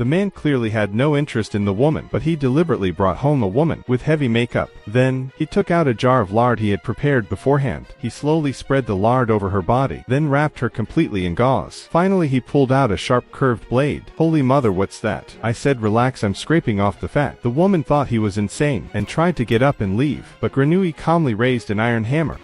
The man clearly had no interest in the woman, but he deliberately brought home a woman with heavy makeup. Then, he took out a jar of lard he had prepared beforehand. He slowly spread the lard over her body, then wrapped her completely in gauze. Finally he pulled out a sharp curved blade. "Holy mother, what's that?" I said. "Relax, I'm scraping off the fat." The woman thought he was insane, and tried to get up and leave, but Grenouille calmly raised an iron hammer.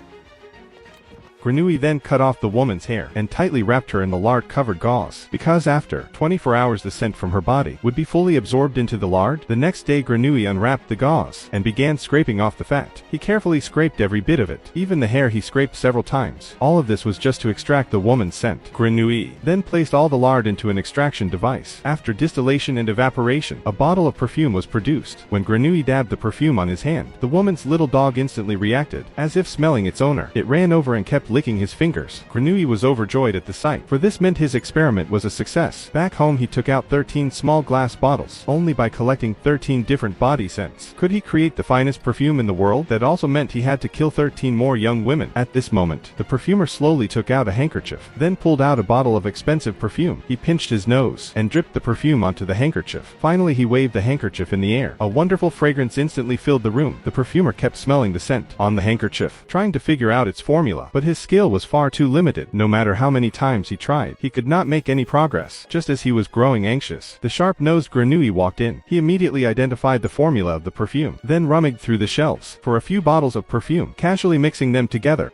Grenouille then cut off the woman's hair and tightly wrapped her in the lard-covered gauze, because after 24 hours the scent from her body would be fully absorbed into the lard. The next day Grenouille unwrapped the gauze and began scraping off the fat. He carefully scraped every bit of it, even the hair he scraped several times. All of this was just to extract the woman's scent. Grenouille then placed all the lard into an extraction device. After distillation and evaporation, a bottle of perfume was produced. When Grenouille dabbed the perfume on his hand, the woman's little dog instantly reacted, as if smelling its owner. It ran over and kept licking his fingers. Grenouille was overjoyed at the sight, for this meant his experiment was a success. Back home he took out 13 small glass bottles. Only by collecting 13 different body scents could he create the finest perfume in the world. That also meant he had to kill 13 more young women. At this moment, the perfumer slowly took out a handkerchief, then pulled out a bottle of expensive perfume. He pinched his nose and dripped the perfume onto the handkerchief. Finally he waved the handkerchief in the air. A wonderful fragrance instantly filled the room. The perfumer kept smelling the scent on the handkerchief, trying to figure out its formula, but his skill was far too limited. No matter how many times he tried, he could not make any progress. Just as he was growing anxious, the sharp-nosed Grenouille walked in. He immediately identified the formula of the perfume, then rummaged through the shelves for a few bottles of perfume, casually mixing them together.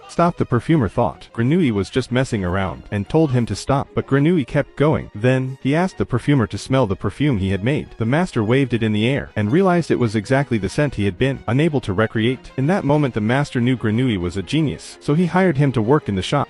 "Stop," the perfumer thought. Grenouille was just messing around, and told him to stop, but Grenouille kept going. Then, he asked the perfumer to smell the perfume he had made. The master waved it in the air, and realized it was exactly the scent he had been unable to recreate. In that moment the master knew Grenouille was a genius, so he hired him to work in the shop.